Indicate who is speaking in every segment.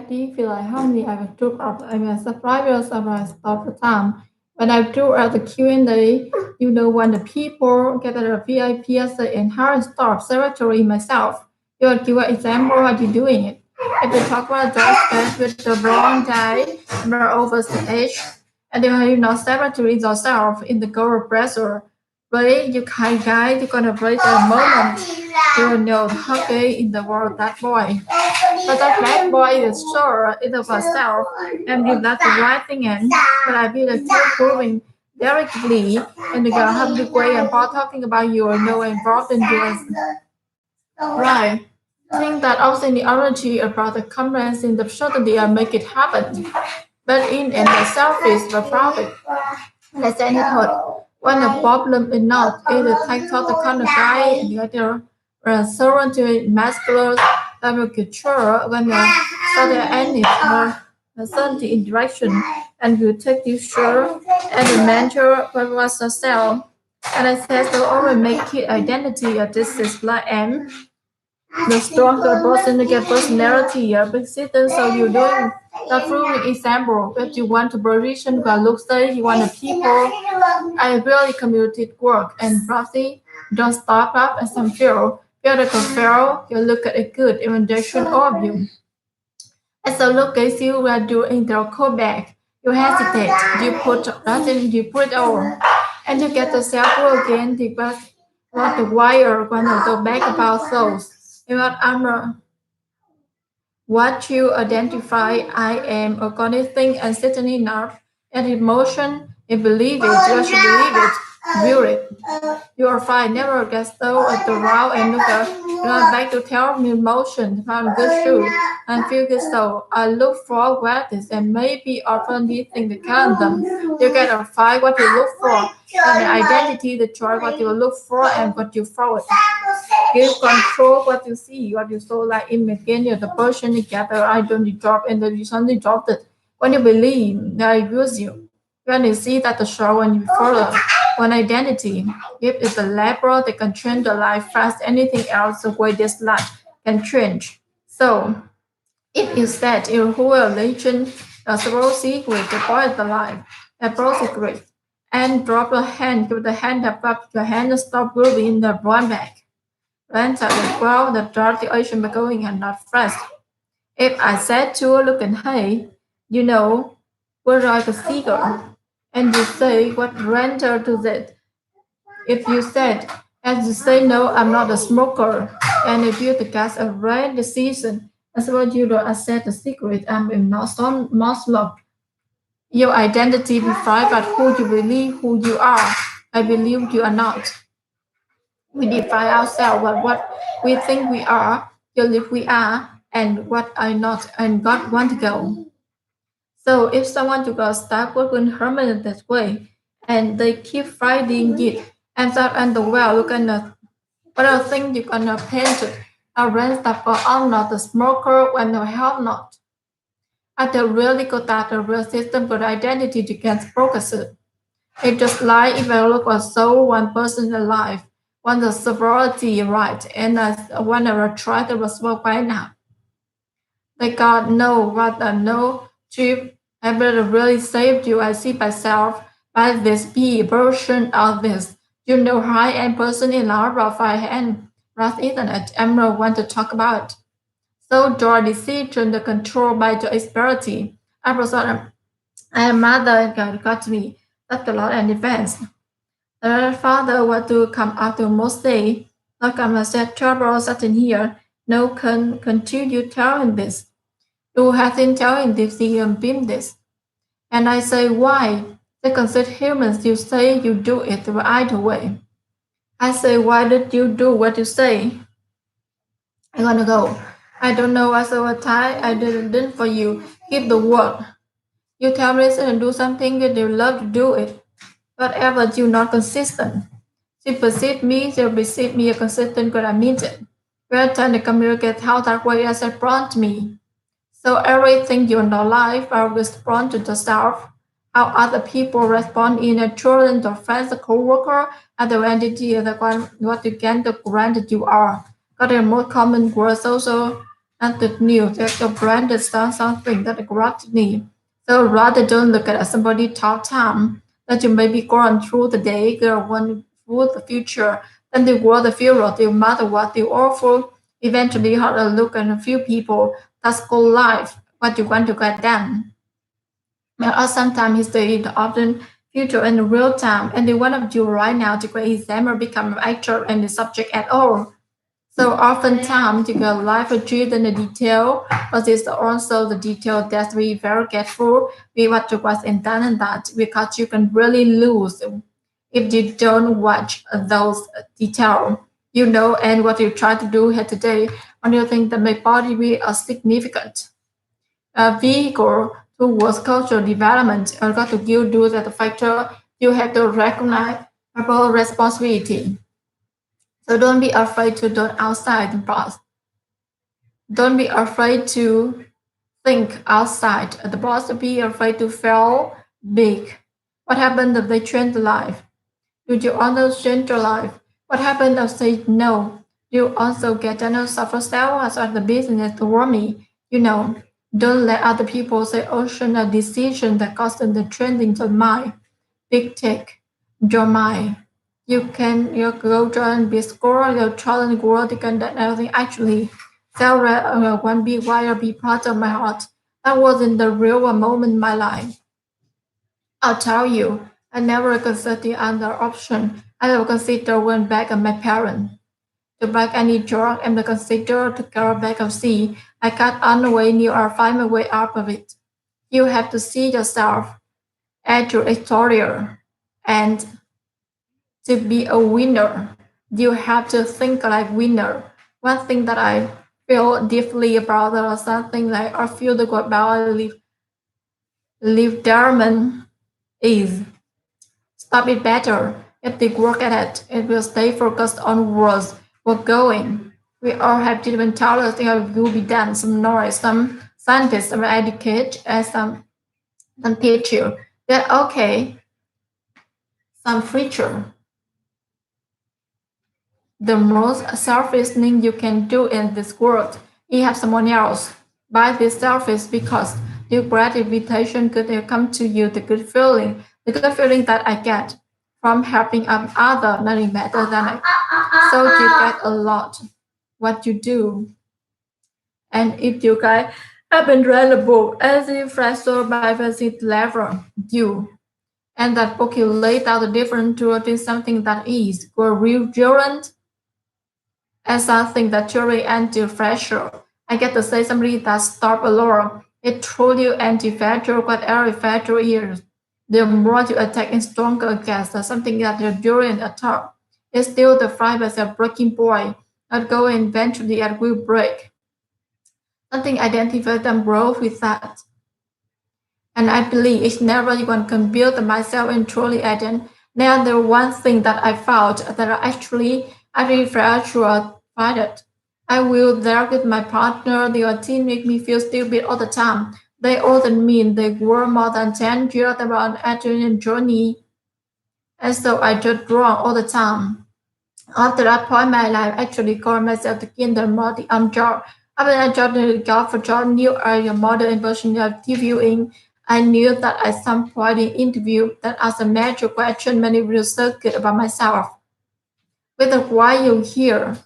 Speaker 1: spaghetti, feel like hungry, I will do up. I mean, surprise all the time. When I do at the Q&A, when the people get a VIP as an enhanced staff secretary myself, you will give an example how you doing it. If you talk about those guys with the wrong guy, more over the age, and you're not secretary yourself in the goal pressure, right? You kind guy, you're gonna break the moment. You know, okay, in the world, that boy. But that bad boy is sure it of herself and did not the right thing and but I feel like still proving very quickly and the girl have the way and Paul talking about you are no involved in yours. Right. I think that also in the energy about the comments in the certainty and make it happen. But in the selfish the profit. Let's say it hurt. When the problem is not either take out the kind of guy and the other servant to masculine agriculture when you study any certainty in direction and you take this sure and the mentor what was yourself. And I said to always make it identity of this is like M the stronger person to get personality persistence so you're doing the proving example if you want to position what looks like you want the people I really community work and Rosie don't stop up and some feel like a fail you look at it good invitation of you and so look at you are doing the call back you hesitate you put nothing you put over and you get the self again because what the wire when you go back about those what I'm what you identify I am a cognitive and certainly not an emotion. If believe it, you should believe it, view it. You are fine, never get so at the row and look at run back to tell me emotion, found good shoe, and feel good so. I look for gratitude and maybe often these things that count them. You get to find what you look for, and the identity to try what you look for and what you forward. Give control what you see, what you saw like imagine you're the person together, I don't drop and then you suddenly dropped it. When you believe they use you. When you see that the show when you follow one identity, if it's a level they can change the life fast, anything else the way this life can change. So if you said your whole religion the several secret the point of the life, the pro secret, and drop your hand, give the hand up, your hand stop moving in the one back. Rent out the crowd that drive the ocean by going and not fast. If I said to her, look and hey, we're like a seagull, and you say what renter to that. If you said, as you say no, I'm not a smoker, and if you the gas a red decision, as well you don't accept the secret, I'm not some Muslim. Your identity defines by who you believe who you are. I believe you are not. We define ourselves by what we think we are, believe we are, and what are not, and God want to go. So if someone to go start working permanent that way, and they keep fighting it, and that and the well, you're gonna, what are things you're gonna paint it, a rent that for I'm not a smoker when I have not. At the really got that the real system good identity against progressive. It just like if I look at soul one person alive, one the sovereignty right, and as whenever I try to work right now. They got no what I know chief I better really saved you. I see myself by this be version of this. High end person in our profile and Rough Internet Emerald want to talk about. So draw decision the control by the expertise. I was on a mother got me. That's a lot and defense. The father was to come after most day. Like I said, trouble sitting here. No can continue telling this. You have been telling this the beam this. And I say why? They consider humans you say you do it the either way. I say why did you do what you say? I'm gonna go. I don't know as a time I didn't for you. Keep the word. You tell me and do something that you love to do it. Whatever you not consistent. She perceive me, they perceive me a consistent good I mean it. We're trying to communicate how that way as a prompt me. So everything you in your life will respond to yourself. How other people respond in a children, the friends, the co-worker, and the entity, the one what you can the granted you are. Got a more common word social and the news that your brand is done something that grabs me. So rather don't look at somebody tough time that you may be going through the day, going through the future, then the world the future, no matter what you offer, eventually you have to look at a few people that's called life, what you want to get done. There are sometimes history often future in real time, and the one of you right now to create exam become an actor and the subject at all. So oftentimes you get life achieved in the detail, but it's also the detail that we very careful with what was in done and that because you can really lose if you don't watch those details. You know, and what you try to do here today, and you think that my body will are significant vehicle towards cultural development and got to give do that factor you have to recognize about responsibility. So don't be afraid to do outside the box. Don't be afraid to think outside the box. Be afraid to fail big. What happened if they change the life? Do you also change your life? What happened if they no? You also get to know suffer self as the business toward me. You know, don't let other people say ocean a decision that causes the trending to mind. Big take your mind. You go and be score your challenge world you can that everything actually felt one big wire be part of my heart. That wasn't the real moment in my life. I'll tell you, I never considered the other option. I never considered going back on my parents. To back any job and the consider to go back and see. I got on the way you are find my way out of it. You have to see yourself as your exterior and to be a winner. You have to think like winner. One thing that I feel deeply about or something like I feel the good about live Darman is stop it better. If they work at it, it will stay focused on words. We're going. We all have different talents. Things will be done. Some noise, some scientists, some educate, and some teacher. Then okay, some preacher. The most selfish thing you can do in this world is have someone else buy this selfish because the gratification could come to you, the good feeling that I get from helping other nothing better than I. So you get a lot what you do. And if you guys have been read a book as if Fraser by visit level, you and that book you laid out the difference between something that is resilient and something that truly anti-fragile. I get to say somebody that stop alone. It truly anti-fragile, whatever fragile is. The more you attack and stronger against something that you're during attack, it's still the fibers of breaking point that go eventually and will break. Something identify them grow with that. And I believe it's never even can build myself and truly identity. Now the one thing that I found that I fragile find it. I will there with my partner, their team make me feel stupid all the time. They often mean they were more than 10 years around adrenaline journey. And so I just wrong all the time. After that point, my life actually called myself the kinder more the job. After I joined the job for job new area model and personal interviewing, I knew that at some point in interview that as a major question many will circuit about myself. Whether why you here?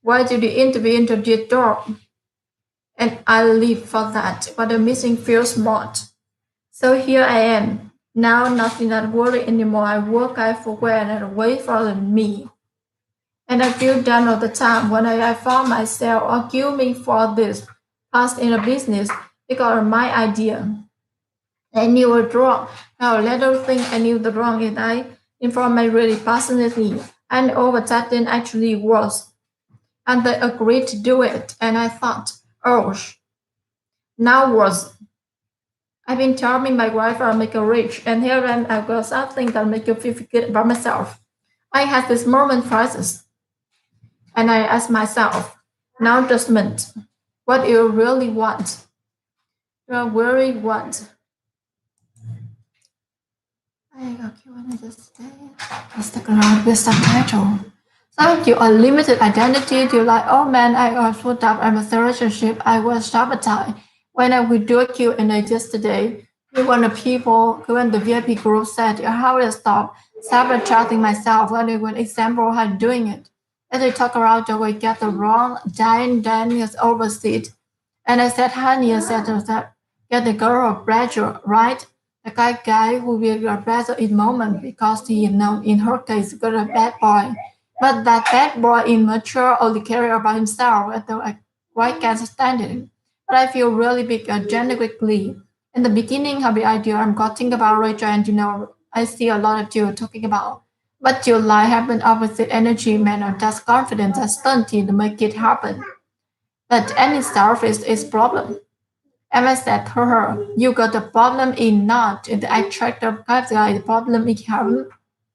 Speaker 1: Why did you interview into the job? And I live for that, but the missing feels smart. So here I am. Now nothing that worry anymore. I work I forget and wait for me. And I feel done all the time when I found myself arguing for this past in a business because of my idea. I knew it wrong. Now little thing I knew the wrong and I informed my really passionately. And over that then actually was. And they agreed to do it. And I thought, oh, now was. I've been telling my wife I'll make her rich, and here I've got something that make you feel good about myself. I had this moment crisis. And I ask myself, now judgment, what you really want? You really want. I got Q&A just today. Instagram with subtitle. So your unlimited identity, you're like, oh man, I got put up, I'm a relationship, I was sabotaged. When I would do a Q&A yesterday, when the people, when the VIP group said, how will I stop sabotaging myself? When they would example how doing it. And they talk around the way, get the wrong, then is overseas. And I said, honey, I said to her, get the girl a pressure, right? The guy who will get pressure in moment because he know in her case got a bad boy. But that bad boy immature only care about himself and though I quite can't stand it. But I feel really big genuinely. In the beginning of the idea I'm got think about Rachel and I see a lot of you talking about. But your life have an opposite energy manner that's confident that's stunty to make it happen. But any surface is problem. Emma said to her, you got the problem in not in the attractive guy, the problem in him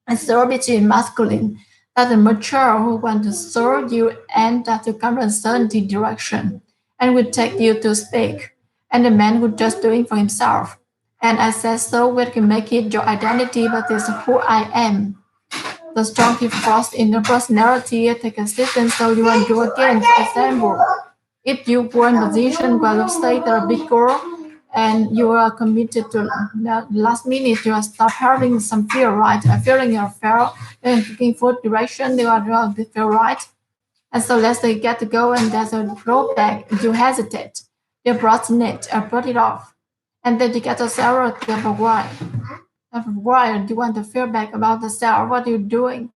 Speaker 1: and serve between masculine that the mature who want to serve you and that to come in certain direction and will take you to speak. And the man who just doing for himself. And I said so we can make it your identity, but it's who I am. The strong force in the personality take a system so you want to do again. For example, if you were in a position where let's say they're a big girl and you are committed to the last minute you are start having some fear, right? Feeling your fear and looking for direction, you are feel right. And so let's say you get to go and there's a drawback, you hesitate, you procrastinate or put it off. And then you get a sour of why. Of why do you want to feel back about the self? What are you doing?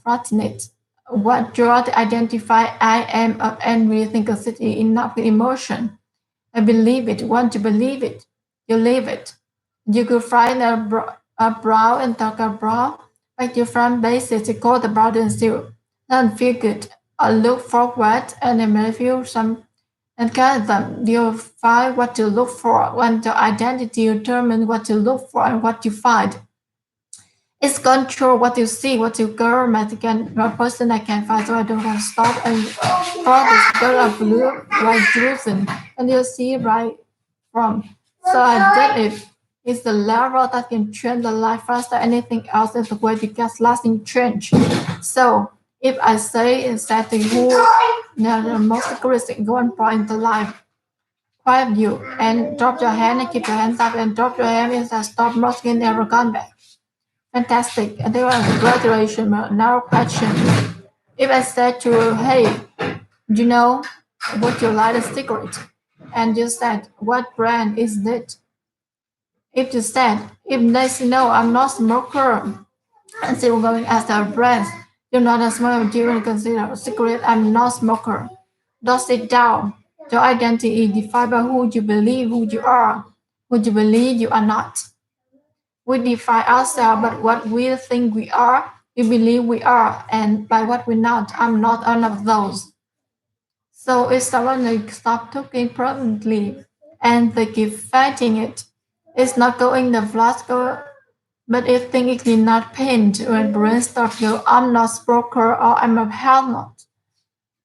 Speaker 1: Fortunate. What draw to identify I am of envy, city enough emotion. I believe it. Want to believe it. You live it. You could find a brow and talk a brow, but your front basis to call the brow and still don't feel good. Or look forward and then may feel some and kind of them. You find what you look for when the identity determines what you look for and what you find. It's control what you see, what you government can a person I can find so I don't want to stop and for this girl of blue white chosen and you see right from. So I did it. It's the level that can change the life faster than anything else is the way to get lasting change. So if I say is that the who the most charismatic one point in the life, quiet you and drop your hand and keep your hands up and drop your hand is that stop mosquito never come back. Fantastic. And there was graduation. Now question. If I said to you, hey, you know what your lightest secret? And you said, what brand is it? If you said, if they say no, I'm not smoker, and still going as their brand, you're not a smoker, do you consider secret, I'm not smoker. Don't sit down. Your identity is defined by who you believe who you are, who you believe you are not. We define ourselves by what we think we are, we believe we are, and by what we're not. I'm not one of those. So if someone like stop talking permanently and they keep fighting it, it's not going the flash go, but if things is not paint when brain start go, I'm not broker or I'm a helmet.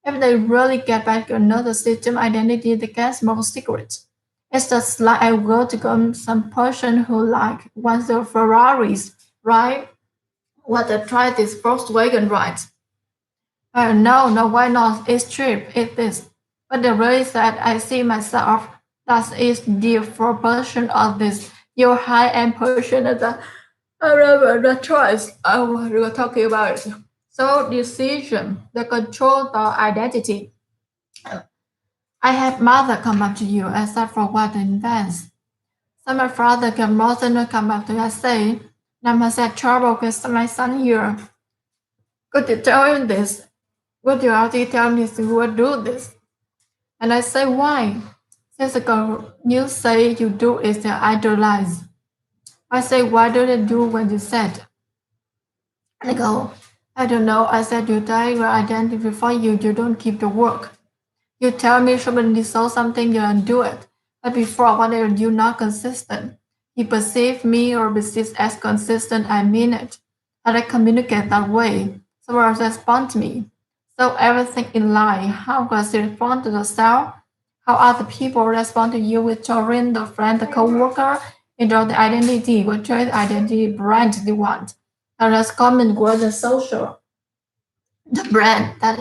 Speaker 1: If they really get back to another system identity, they can smoke cigarettes. It's just like I go to some person who like wants the Ferraris, right? Want to try this Volkswagen, right? No, why not? It's cheap, it is. But the really that I see myself, that is the for version of this, your high-end version of the I remember the choice we were talking about. So decision, the control the identity. I had mother come up to you except for what in advance. So my father can more than come up to us say, I must have trouble with my son here. Could you tell him this? Would you already tell me who would do this? And I say, why? Says the girl, you say you do is to idolize. I say, why do they do when you said? And they go, I don't know. I said, you die your identity before you don't keep the work. You tell me somebody saw something, you don't do it. But before, why are you not consistent? You perceive me or perceive as consistent, I mean it. And I communicate that way. Someone respond to me. So everything in life, how does it respond to the self? How other people respond to you with children, the friend, the co-worker, you know, the identity, what choice identity brand they want. And that's common with the social. the brand that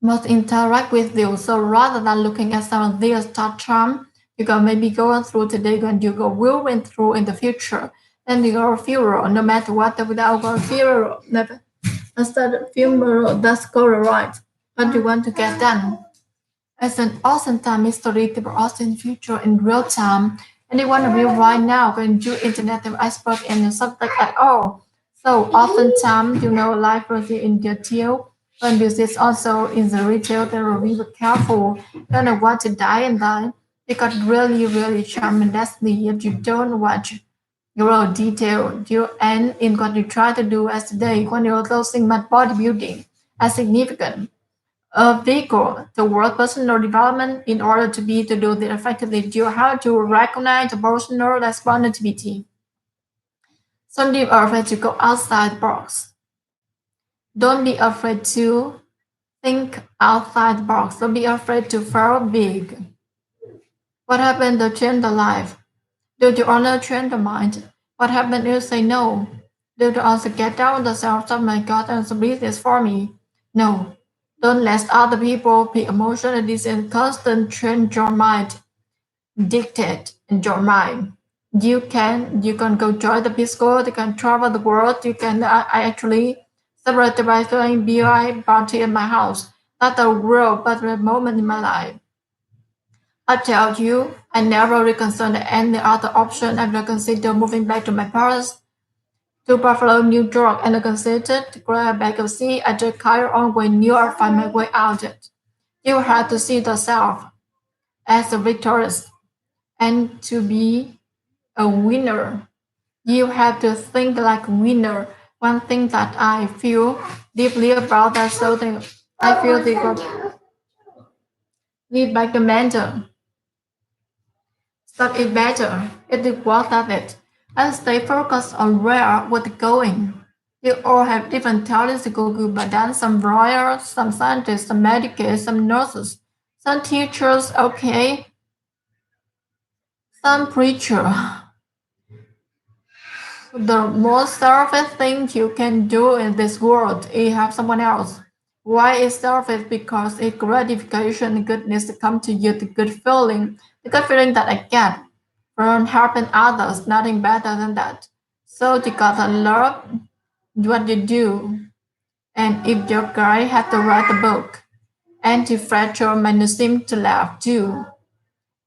Speaker 1: must interact with you. So rather than looking at some of their start time, you can maybe go through today and you go will went through in the future. Then you go funeral, no matter what, without go funeral, never. Instead funeral, that's go right. What you want to get done. It's an awesome time history to us in future in real time. And they want to be right now when you internet expert in something at all. So oftentimes, life really in detail. When this is also in the retail, they will be careful. Don't want to die and die. They got really, really tremendously if you don't watch your detail. You end in what you try to do as today when you're closing my bodybuilding as significant a vehicle toward personal development in order to be to do this effectively. You have to recognize the personal responsibility. Some people are afraid to go outside the box. Don't be afraid to think outside the box. Don't be afraid to fail big. What happened to change the life? Do you only change the mind? What happened if you say no? Do you also get down the self, oh my God, and somebody this for me? No. Don't let other people be emotionally and constant change your mind, dictate your mind. You can go join the Peace Corps, you can travel the world, you can I actually celebrate by doing BI party in my house. That's a real better moment in my life. I tell you, I never reconsidered any other option. I considered moving back to my parents to Buffalo, New York, and I considered to grab a bag of sea. I just carry on when you are find my way out it. You have to see yourself as a victorious and to be a winner. You have to think like a winner. One thing that I feel deeply about that so that I feel they got lead by the mentor. Start it better. It is worth of it. And stay focused on where we're going. You all have different talents to go good, but then some lawyers, some scientists, some medics, some nurses, some teachers, okay, some preacher. The most selfish thing you can do in this world is help someone else. Why is selfish? Because it's gratification and goodness to come to you, the good feeling that I get from helping others, nothing better than that. So you gotta love what you do. And if your guy had to write a book, anti-fragile medicine to laugh too.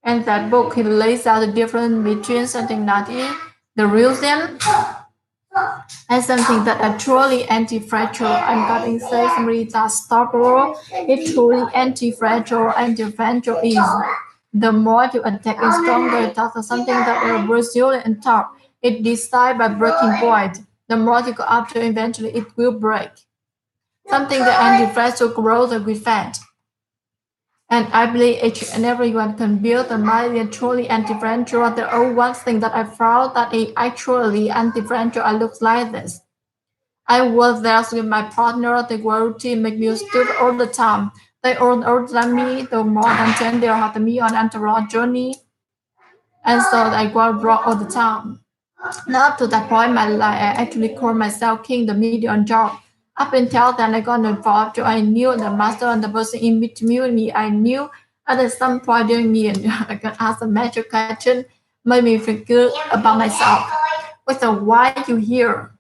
Speaker 1: And that book he lays out the difference between something that is the real thing and something that are truly anti-fragile. I'm going to say somebody that stop rule. It truly anti-fragile, anti-fragile is the more you attack it stronger. That's something that are resilient and tough. It decides by breaking point. The more you go after, eventually it will break. Something that anti-fragile grows with fat. And I believe each and everyone can build a mind and truly anti-fragile. The only one thing that I found that is actually anti-fragile looks like this. I was there with my partner. They were to make music all the time. They all older than me, though more than 10. They had me on entourage journey. And so I got brought all the time. Now up to that point, my life, I actually called myself king, the medium job. Up until then, I got involved. So I knew the master and the person in between me. I knew at some point during me, and I can ask a magic question, made me feel good about myself. What's the why you here?